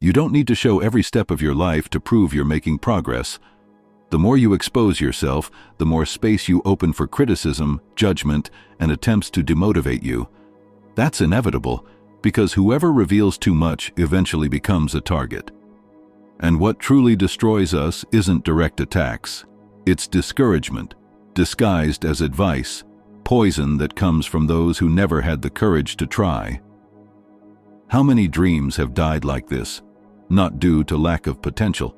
You don't need to show every step of your life to prove you're making progress. The more you expose yourself, the more space you open for criticism, judgment, and attempts to demotivate you. That's inevitable, because whoever reveals too much eventually becomes a target. And what truly destroys us isn't direct attacks. It's discouragement, disguised as advice, poison that comes from those who never had the courage to try. How many dreams have died like this, not due to lack of potential,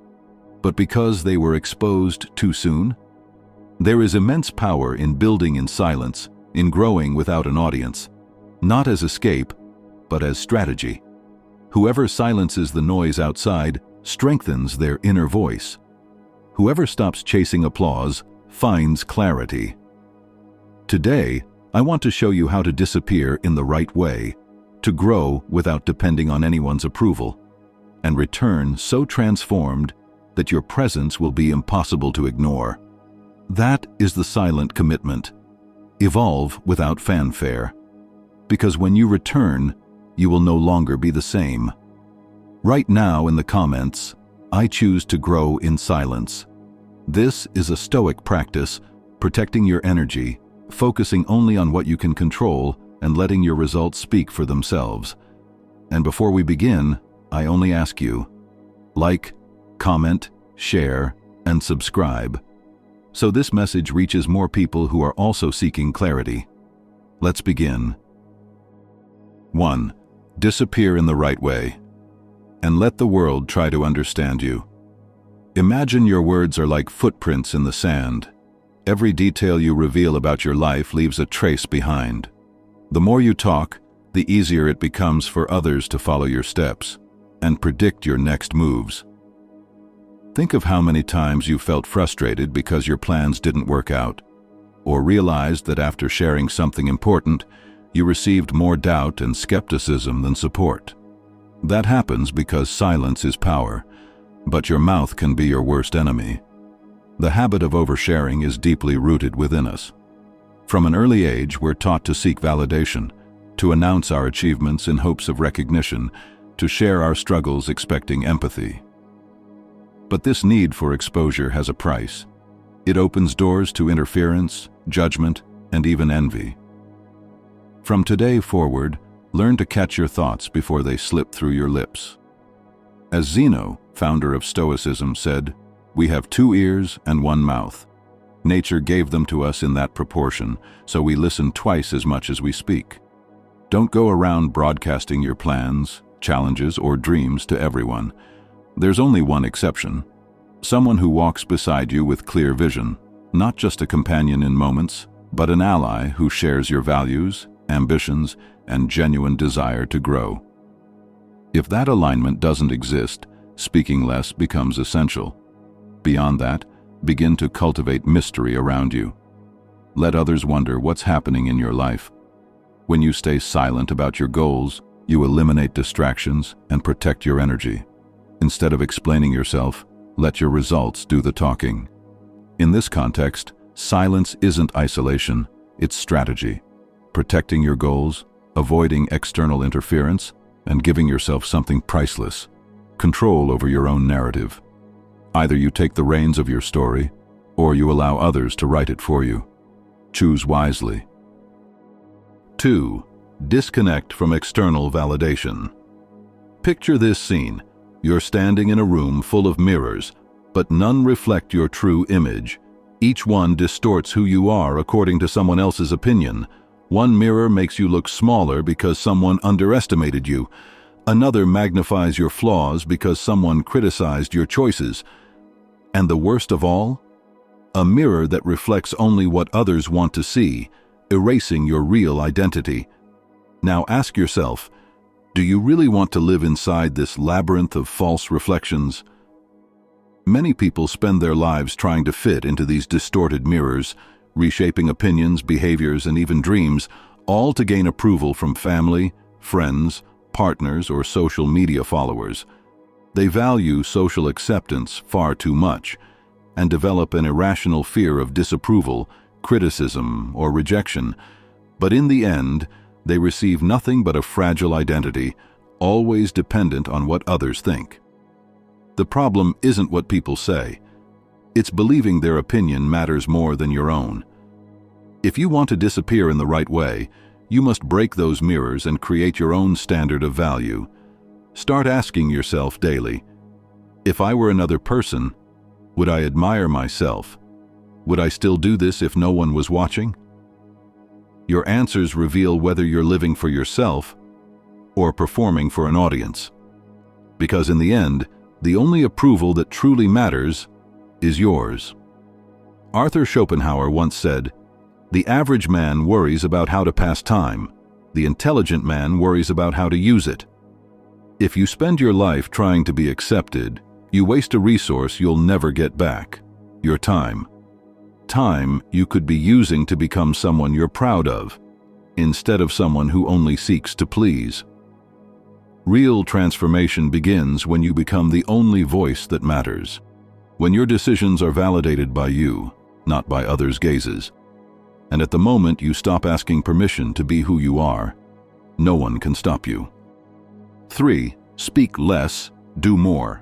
but because they were exposed too soon? There is immense power in building in silence, in growing without an audience, not as escape, but as strategy. Whoever silences the noise outside strengthens their inner voice. Whoever stops chasing applause finds clarity. Today, I want to show you how to disappear in the right way, to grow without depending on anyone's approval, and return so transformed that your presence will be impossible to ignore. That is the silent commitment. Evolve without fanfare. Because when you return, you will no longer be the same. Right now in the comments, I choose to grow in silence. This is a Stoic practice, protecting your energy, focusing only on what you can control, and letting your results speak for themselves. And before we begin, I only ask you, like, comment, share, and subscribe, so this message reaches more people who are also seeking clarity. Let's begin. 1. Disappear in the right way, and let the world try to understand you. Imagine your words are like footprints in the sand. Every detail you reveal about your life leaves a trace behind. The more you talk, the easier it becomes for others to follow your steps and predict your next moves. Think of how many times you felt frustrated because your plans didn't work out, or realized that after sharing something important, you received more doubt and skepticism than support. That happens because silence is power, but your mouth can be your worst enemy. The habit of oversharing is deeply rooted within us. From an early age, we're taught to seek validation, to announce our achievements in hopes of recognition, to share our struggles expecting empathy. But this need for exposure has a price. It opens doors to interference, judgment, and even envy. From today forward, learn to catch your thoughts before they slip through your lips. As Zeno, founder of Stoicism, said, "We have 2 ears and 1 mouth. Nature gave them to us in that proportion, so we listen twice as much as we speak." Don't go around broadcasting your plans, challenges, or dreams to everyone. There's only one exception. Someone who walks beside you with clear vision, not just a companion in moments, but an ally who shares your values, ambitions, and genuine desire to grow. If that alignment doesn't exist, speaking less becomes essential. Beyond that, begin to cultivate mystery around you. Let others wonder what's happening in your life. When you stay silent about your goals, you eliminate distractions and protect your energy. Instead of explaining yourself, let your results do the talking. In this context, silence isn't isolation, it's strategy. Protecting your goals, avoiding external interference, and giving yourself something priceless: control over your own narrative. Either you take the reins of your story, or you allow others to write it for you. Choose wisely. 2. Disconnect from external validation. Picture this scene. You're standing in a room full of mirrors, but none reflect your true image. Each one distorts who you are according to someone else's opinion. One mirror makes you look smaller because someone underestimated you. Another magnifies your flaws because someone criticized your choices. And the worst of all? A mirror that reflects only what others want to see, erasing your real identity. Now ask yourself, do you really want to live inside this labyrinth of false reflections? Many people spend their lives trying to fit into these distorted mirrors, reshaping opinions, behaviors, and even dreams, all to gain approval from family, friends, partners, or social media followers. They value social acceptance far too much and develop an irrational fear of disapproval, criticism, or rejection. But in the end, they receive nothing but a fragile identity, always dependent on what others think. The problem isn't what people say. It's believing their opinion matters more than your own. If you want to disappear in the right way, you must break those mirrors and create your own standard of value. Start asking yourself daily, if I were another person, would I admire myself? Would I still do this if no one was watching? Your answers reveal whether you're living for yourself or performing for an audience. Because in the end, the only approval that truly matters is yours. Arthur Schopenhauer once said, "The average man worries about how to pass time. The intelligent man worries about how to use it." If you spend your life trying to be accepted, you waste a resource you'll never get back: your time. Time you could be using to become someone you're proud of, instead of someone who only seeks to please. Real transformation begins when you become the only voice that matters, when your decisions are validated by you, not by others' gazes. And at the moment you stop asking permission to be who you are, no one can stop you. 3. Speak less, do more.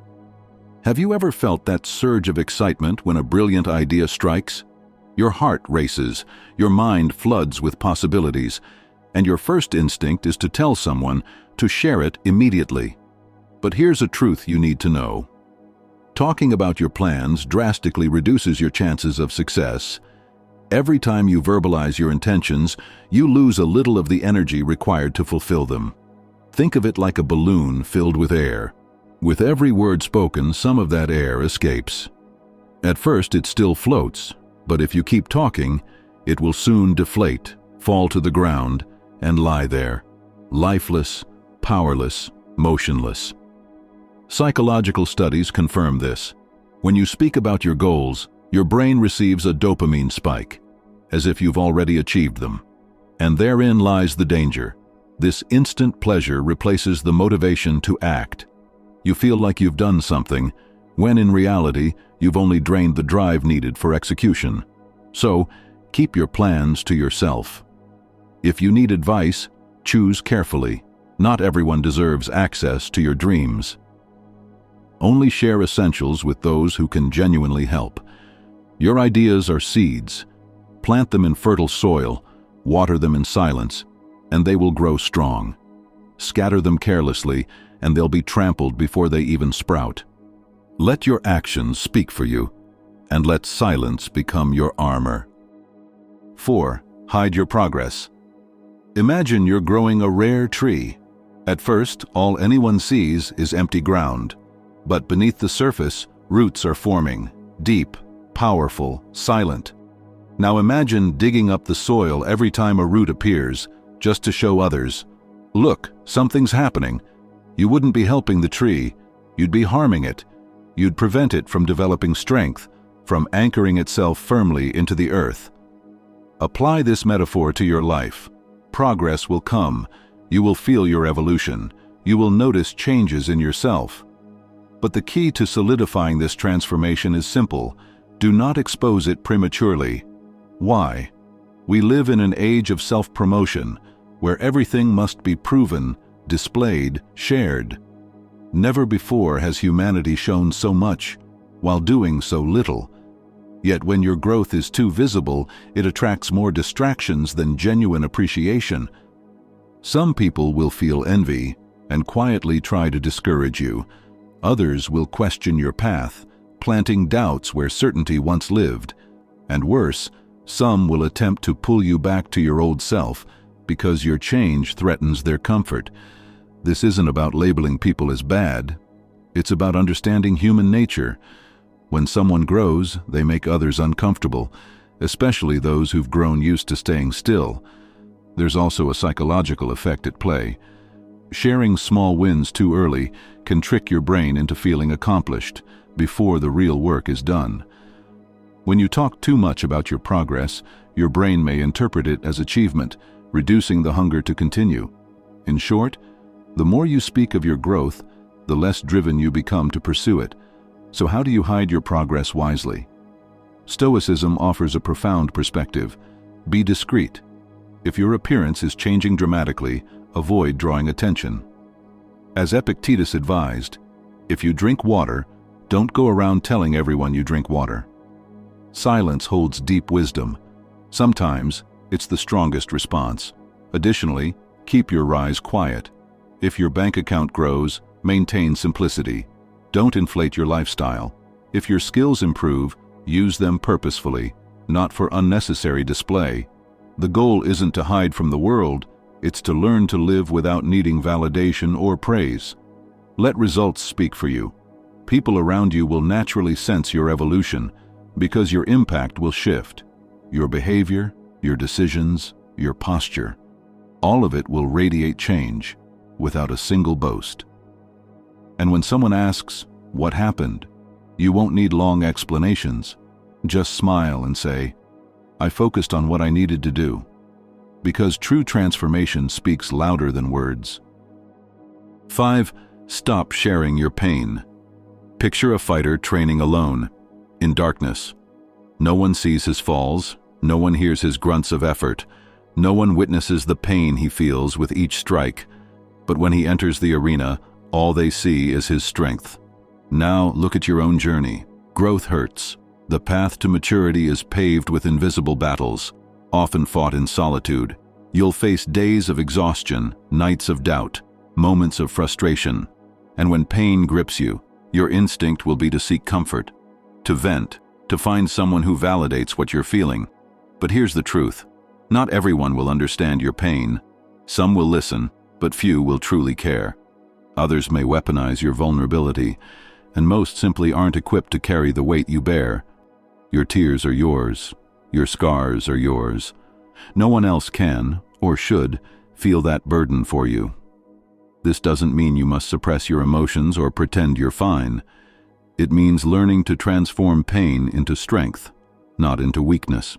Have you ever felt that surge of excitement when a brilliant idea strikes? Your heart races, your mind floods with possibilities, and your first instinct is to tell someone, to share it immediately. But here's a truth you need to know. Talking about your plans drastically reduces your chances of success. Every time you verbalize your intentions, you lose a little of the energy required to fulfill them. Think of it like a balloon filled with air. With every word spoken, some of that air escapes. At first, it still floats, but if you keep talking, it will soon deflate, fall to the ground, and lie there, lifeless, powerless, motionless. Psychological studies confirm this. When you speak about your goals, your brain receives a dopamine spike, as if you've already achieved them. And therein lies the danger. This instant pleasure replaces the motivation to act. You feel like you've done something, when in reality, you've only drained the drive needed for execution. So, keep your plans to yourself. If you need advice, choose carefully. Not everyone deserves access to your dreams. Only share essentials with those who can genuinely help. Your ideas are seeds. Plant them in fertile soil, water them in silence, and they will grow strong. Scatter them carelessly, and they'll be trampled before they even sprout. Let your actions speak for you, and let silence become your armor. 4. Hide your progress. Imagine you're growing a rare tree. At first, all anyone sees is empty ground. But beneath the surface, roots are forming, deep, powerful, silent. Now imagine digging up the soil every time a root appears, just to show others, "Look, something's happening." You wouldn't be helping the tree, you'd be harming it. You'd prevent it from developing strength, from anchoring itself firmly into the earth. Apply this metaphor to your life. Progress will come. You will feel your evolution. You will notice changes in yourself. But the key to solidifying this transformation is simple. Do not expose it prematurely. Why? We live in an age of self-promotion, where everything must be proven, displayed, shared. Never before has humanity shown so much, while doing so little. Yet when your growth is too visible, it attracts more distractions than genuine appreciation. Some people will feel envy and quietly try to discourage you. Others will question your path, planting doubts where certainty once lived. And worse, some will attempt to pull you back to your old self because your change threatens their comfort. This isn't about labeling people as bad. It's about understanding human nature. When someone grows, they make others uncomfortable, especially those who've grown used to staying still. There's also a psychological effect at play. Sharing small wins too early can trick your brain into feeling accomplished before the real work is done. When you talk too much about your progress, your brain may interpret it as achievement, reducing the hunger to continue. In short, the more you speak of your growth, the less driven you become to pursue it. So how do you hide your progress wisely? Stoicism offers a profound perspective. Be discreet. If your appearance is changing dramatically, avoid drawing attention. As Epictetus advised, if you drink water, don't go around telling everyone you drink water. Silence holds deep wisdom. Sometimes, it's the strongest response. Additionally, keep your rise quiet. If your bank account grows, maintain simplicity. Don't inflate your lifestyle. If your skills improve, use them purposefully, not for unnecessary display. The goal isn't to hide from the world, it's to learn to live without needing validation or praise. Let results speak for you. People around you will naturally sense your evolution because your impact will shift. Your behavior, your decisions, your posture, all of it will radiate change without a single boast. And when someone asks, "What happened?" you won't need long explanations. Just smile and say, "I focused on what I needed to do." Because true transformation speaks louder than words. 5. Stop sharing your pain. Picture a fighter training alone, in darkness. No one sees his falls, no one hears his grunts of effort, no one witnesses the pain he feels with each strike. But when he enters the arena, all they see is his strength. Now look at your own journey. Growth hurts. The path to maturity is paved with invisible battles, often fought in solitude. You'll face days of exhaustion, nights of doubt, moments of frustration. And when pain grips you, your instinct will be to seek comfort, to vent, to find someone who validates what you're feeling. But here's the truth. Not everyone will understand your pain. Some will listen, but few will truly care. Others may weaponize your vulnerability, and most simply aren't equipped to carry the weight you bear. Your tears are yours. Your scars are yours. No one else can, or should, feel that burden for you. This doesn't mean you must suppress your emotions or pretend you're fine. It means learning to transform pain into strength, not into weakness.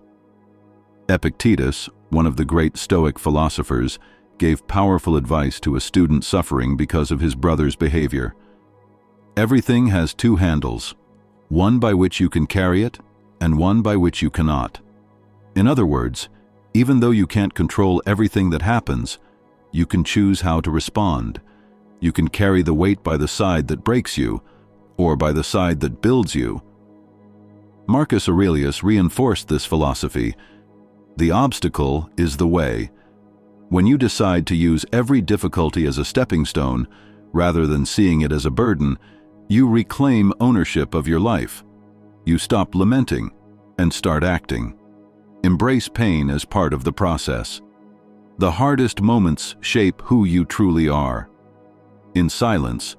Epictetus, one of the great Stoic philosophers, gave powerful advice to a student suffering because of his brother's behavior. Everything has two handles, one by which you can carry it and one by which you cannot. In other words, even though you can't control everything that happens, you can choose how to respond. You can carry the weight by the side that breaks you, or by the side that builds you. Marcus Aurelius reinforced this philosophy. The obstacle is the way. When you decide to use every difficulty as a stepping stone, rather than seeing it as a burden, you reclaim ownership of your life. You stop lamenting and start acting. Embrace pain as part of the process. The hardest moments shape who you truly are. In silence,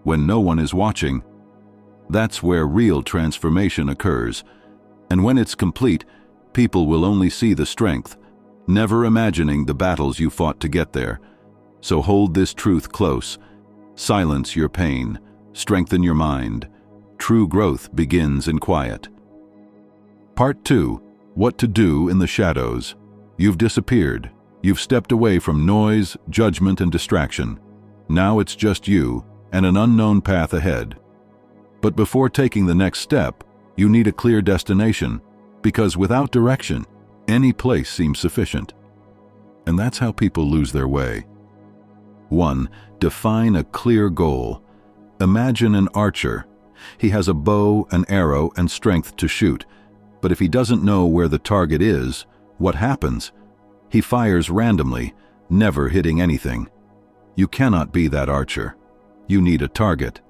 when no one is watching, that's where real transformation occurs. And when it's complete, people will only see the strength, never imagining the battles you fought to get there. So hold this truth close. Silence your pain. Strengthen your mind. True growth begins in quiet. Part 2. What to do in the shadows. You've disappeared. You've stepped away from noise, judgment, and distraction. Now it's just you and an unknown path ahead. But before taking the next step, you need a clear destination, because without direction, any place seems sufficient. And that's how people lose their way. 1. Define a clear goal. Imagine an archer. He has a bow, an arrow, and strength to shoot. But if he doesn't know where the target is, what happens? He fires randomly, never hitting anything. You cannot be that archer. You need a target.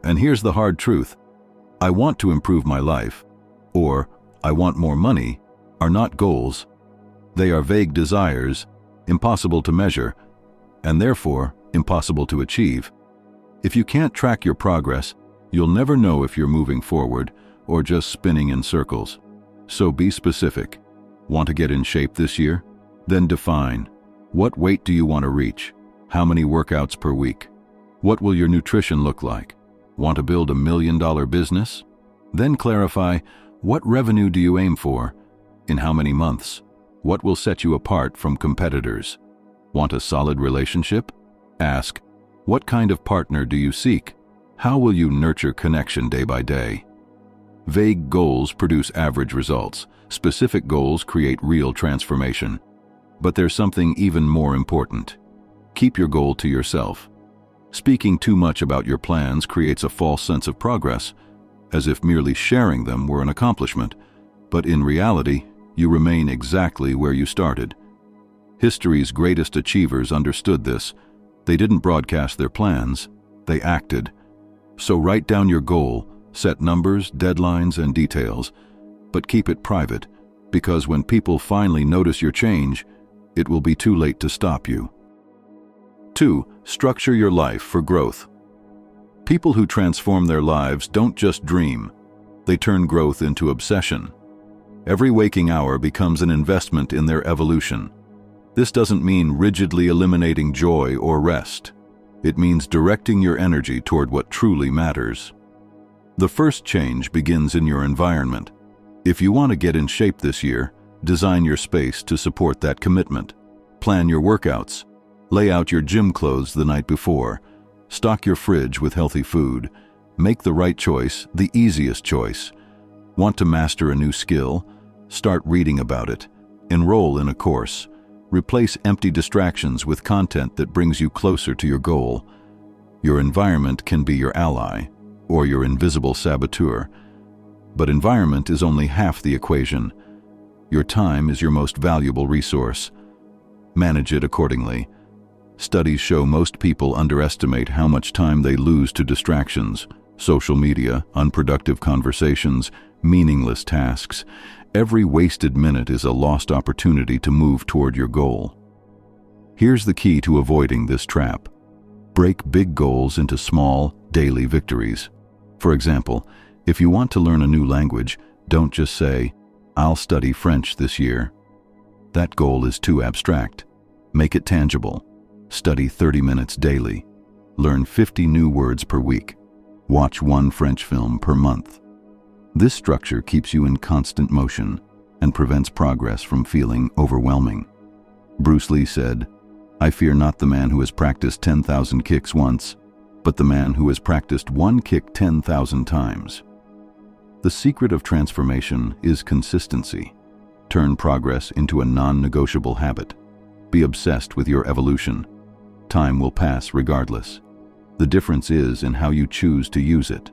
And here's the hard truth. I want to improve my life, or I want more money, are not goals. They are vague desires, impossible to measure, and therefore impossible to achieve. If you can't track your progress, you'll never know if you're moving forward or just spinning in circles. So be specific. Want to get in shape this year? Then define. What weight do you want to reach? How many workouts per week? What will your nutrition look like? Want to build $1 million business? Then clarify, what revenue do you aim for? In how many months? What will set you apart from competitors? Want a solid relationship? Ask, what kind of partner do you seek? How will you nurture connection day by day? Vague goals produce average results. Specific goals create real transformation. But there's something even more important. Keep your goal to yourself. Speaking too much about your plans creates a false sense of progress, as if merely sharing them were an accomplishment. But in reality, you remain exactly where you started. History's greatest achievers understood this. They didn't broadcast their plans, they acted. So write down your goal, set numbers, deadlines, and details, but keep it private, because when people finally notice your change, it will be too late to stop you. 2. Structure your life for growth. People who transform their lives don't just dream, they turn growth into obsession. Every waking hour becomes an investment in their evolution. This doesn't mean rigidly eliminating joy or rest. It means directing your energy toward what truly matters. The first change begins in your environment. If you want to get in shape this year, design your space to support that commitment. Plan your workouts. Lay out your gym clothes the night before. Stock your fridge with healthy food. Make the right choice, the easiest choice. Want to master a new skill? Start reading about it. Enroll in a course. Replace empty distractions with content that brings you closer to your goal. Your environment can be your ally, or your invisible saboteur. But environment is only half the equation. Your time is your most valuable resource. Manage it accordingly. Studies show most people underestimate how much time they lose to distractions, social media, unproductive conversations, meaningless tasks. Every wasted minute is a lost opportunity to move toward your goal. Here's the key to avoiding this trap. Break big goals into small, daily victories. For example, if you want to learn a new language, don't just say, "I'll study French this year." That goal is too abstract. Make it tangible. Study 30 minutes daily. Learn 50 new words per week. Watch one French film per month. This structure keeps you in constant motion and prevents progress from feeling overwhelming. Bruce Lee said, "I fear not the man who has practiced 10,000 kicks once, but the man who has practiced one kick 10,000 times." The secret of transformation is consistency. Turn progress into a non-negotiable habit. Be obsessed with your evolution. Time will pass regardless. The difference is in how you choose to use it.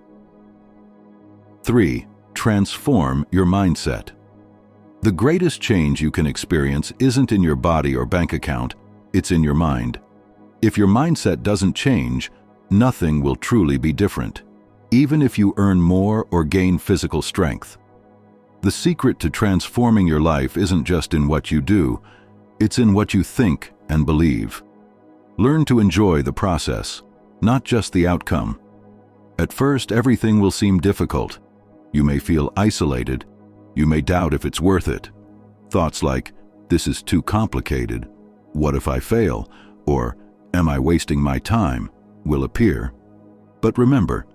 3. Transform your mindset. The greatest change you can experience isn't in your body or bank account, it's in your mind. If your mindset doesn't change, nothing will truly be different, even if you earn more or gain physical strength. The secret to transforming your life isn't just in what you do, it's in what you think and believe. Learn to enjoy the process, not just the outcome. At first, everything will seem difficult. You may feel isolated. You may doubt if it's worth it. Thoughts like, "This is too complicated. What if I fail?" Or, "Am I wasting my time?" will appear. But remember,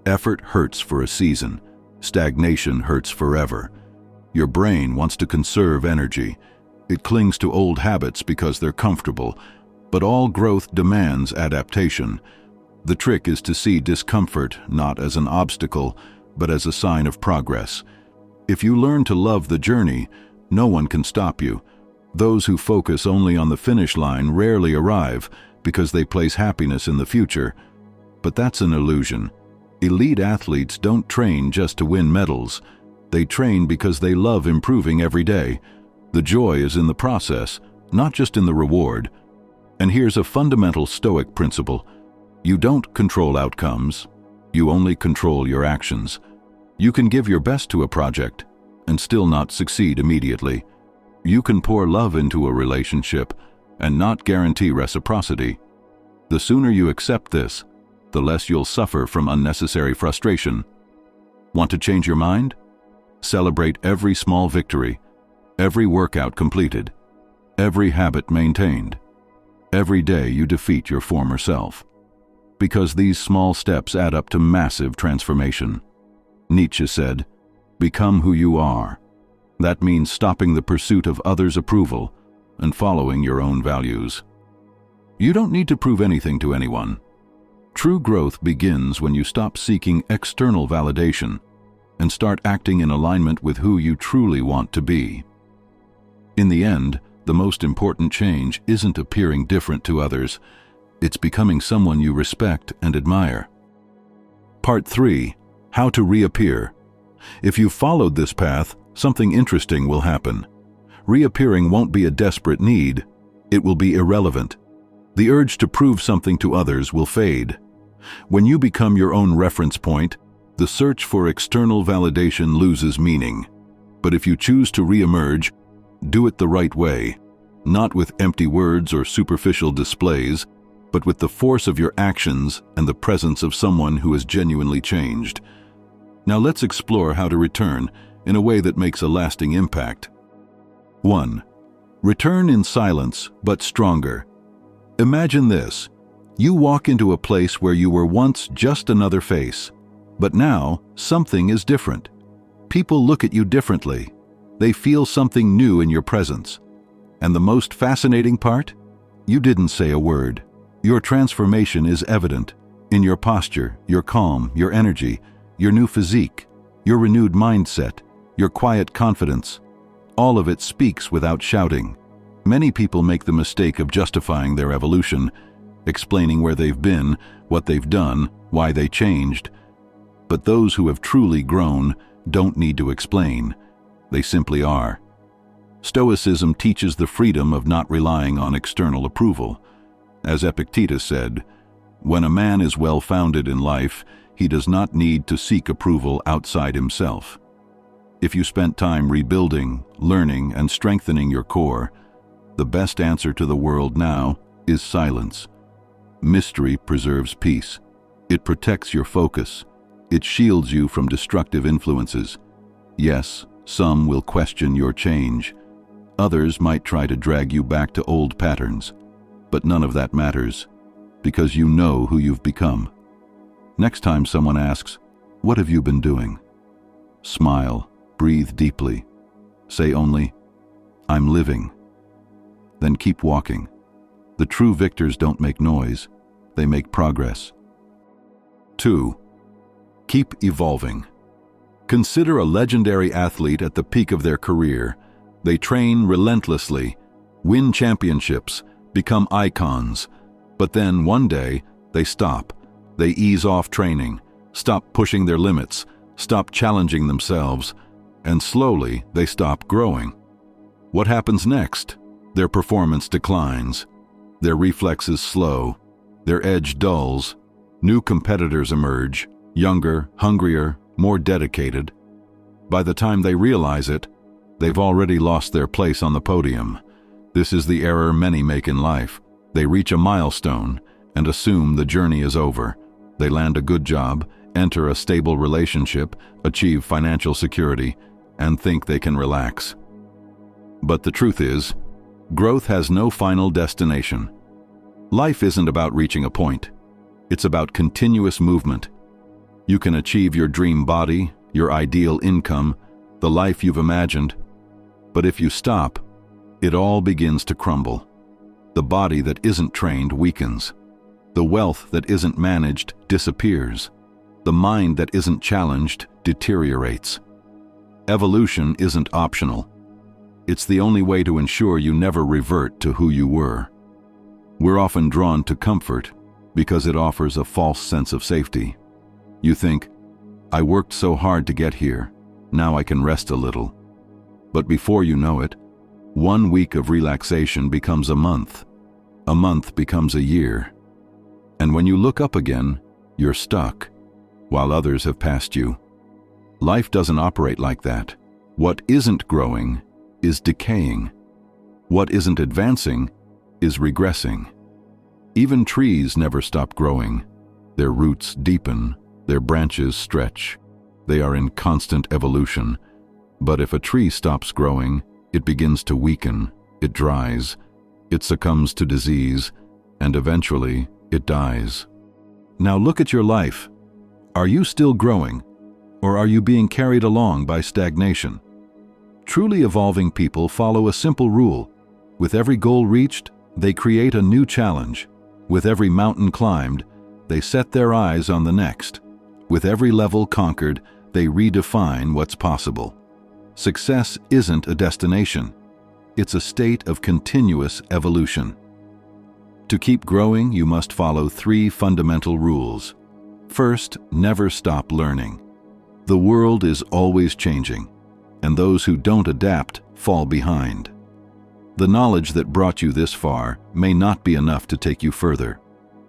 effort hurts for a season. Stagnation hurts forever. Your brain wants to conserve energy. It clings to old habits because they're comfortable. But all growth demands adaptation. The trick is to see discomfort not as an obstacle, but as a sign of progress. If you learn to love the journey, no one can stop you. Those who focus only on the finish line rarely arrive because they place happiness in the future. But that's an illusion. Elite athletes don't train just to win medals. They train because they love improving every day. The joy is in the process, not just in the reward. And here's a fundamental Stoic principle. You don't control outcomes. You only control your actions. You can give your best to a project and still not succeed immediately. You can pour love into a relationship and not guarantee reciprocity. The sooner you accept this, the less you'll suffer from unnecessary frustration. Want to change your mind? Celebrate every small victory, every workout completed, every habit maintained, every day you defeat your former self. Because these small steps add up to massive transformation. Nietzsche said, "Become who you are." That means stopping the pursuit of others' approval and following your own values. You don't need to prove anything to anyone. True growth begins when you stop seeking external validation and start acting in alignment with who you truly want to be. In the end, the most important change isn't appearing different to others. It's becoming someone you respect and admire. Part 3. How to reappear. If you've followed this path, something interesting will happen. Reappearing won't be a desperate need. It will be irrelevant. The urge to prove something to others will fade. When you become your own reference point, the search for external validation loses meaning. But if you choose to reemerge, do it the right way. Not with empty words or superficial displays, but with the force of your actions and the presence of someone who has genuinely changed. Now let's explore how to return in a way that makes a lasting impact. 1. Return in silence, but stronger. Imagine this. You walk into a place where you were once just another face, but now something is different. People look at you differently. They feel something new in your presence. And the most fascinating part? You didn't say a word. Your transformation is evident in your posture, your calm, your energy, your new physique, your renewed mindset, your quiet confidence. All of it speaks without shouting. Many people make the mistake of justifying their evolution, explaining where they've been, what they've done, why they changed. But those who have truly grown don't need to explain. They simply are. Stoicism teaches the freedom of not relying on external approval. As Epictetus said, when a man is well-founded in life, he does not need to seek approval outside himself. If you spent time rebuilding, learning, and strengthening your core, the best answer to the world now is silence. Mystery preserves peace. It protects your focus. It shields you from destructive influences. Yes, some will question your change. Others might try to drag you back to old patterns. But none of that matters, because you know who you've become. Next time someone asks, "What have you been doing?" Smile, breathe deeply. Say only, "I'm living." Then keep walking. The true victors don't make noise, they make progress. 2. Keep evolving. Consider a legendary athlete at the peak of their career. They train relentlessly, win championships, become icons, but then one day they stop. They ease off training, stop pushing their limits, stop challenging themselves, and slowly they stop growing. What happens next? Their performance declines. Their reflexes slow. Their edge dulls. New competitors emerge, younger, hungrier, more dedicated. By the time they realize it, they've already lost their place on the podium. This is the error many make in life. They reach a milestone and assume the journey is over. They land a good job, enter a stable relationship, achieve financial security, and think they can relax. But the truth is, growth has no final destination. Life isn't about reaching a point. It's about continuous movement. You can achieve your dream body, your ideal income, the life you've imagined. But if you stop, it all begins to crumble. The body that isn't trained weakens. The wealth that isn't managed disappears. The mind that isn't challenged deteriorates. Evolution isn't optional. It's the only way to ensure you never revert to who you were. We're often drawn to comfort because it offers a false sense of safety. You think, "I worked so hard to get here, now I can rest a little." But before you know it, 1 week of relaxation becomes a month becomes a year. And when you look up again, you're stuck, while others have passed you. Life doesn't operate like that. What isn't growing is decaying. What isn't advancing is regressing. Even trees never stop growing. Their roots deepen, their branches stretch. They are in constant evolution. But if a tree stops growing, it begins to weaken, it dries, it succumbs to disease, and eventually it dies. Now look at your life. Are you still growing, or are you being carried along by stagnation? Truly evolving people follow a simple rule. With every goal reached, they create a new challenge. With every mountain climbed, they set their eyes on the next. With every level conquered, they redefine what's possible. Success isn't a destination. It's a state of continuous evolution. To keep growing, you must follow 3 fundamental rules. First, never stop learning. The world is always changing, and those who don't adapt fall behind. The knowledge that brought you this far may not be enough to take you further.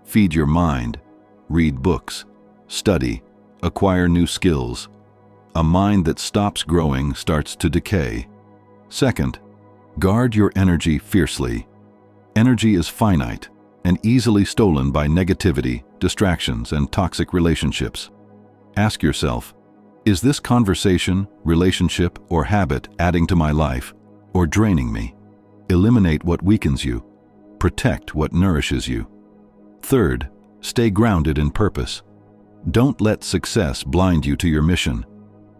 Feed your mind, read books, study, acquire new skills. A mind that stops growing starts to decay. Second, guard your energy fiercely. Energy is finite and easily stolen by negativity, distractions, and toxic relationships. Ask yourself, is this conversation, relationship, or habit adding to my life or draining me? Eliminate what weakens you. Protect what nourishes you. Third, stay grounded in purpose. Don't let success blind you to your mission.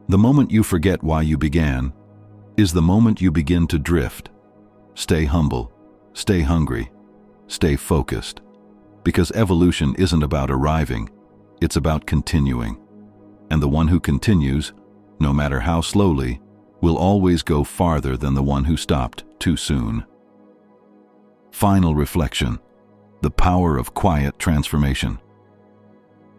The moment you forget why you began is the moment you begin to drift. Stay humble, stay hungry, stay focused. Because evolution isn't about arriving, it's about continuing. And the one who continues, no matter how slowly, will always go farther than the one who stopped too soon. Final reflection: the power of quiet transformation.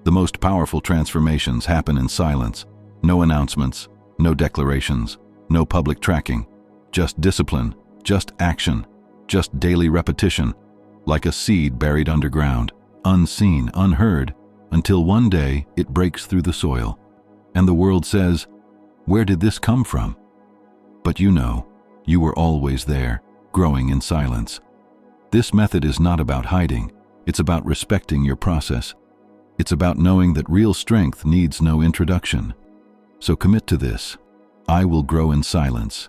The most powerful transformations happen in silence. No announcements, no declarations, no public tracking. Just discipline, just action, just daily repetition, like a seed buried underground, unseen, unheard, until one day it breaks through the soil. And the world says, "Where did this come from?" But you know, you were always there, growing in silence. This method is not about hiding. It's about respecting your process. It's about knowing that real strength needs no introduction. So commit to this. I will grow in silence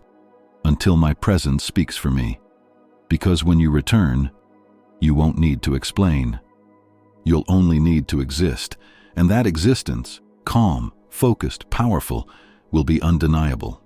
until my presence speaks for me. Because when you return, you won't need to explain. You'll only need to exist, and that existence, calm, focused, powerful, will be undeniable.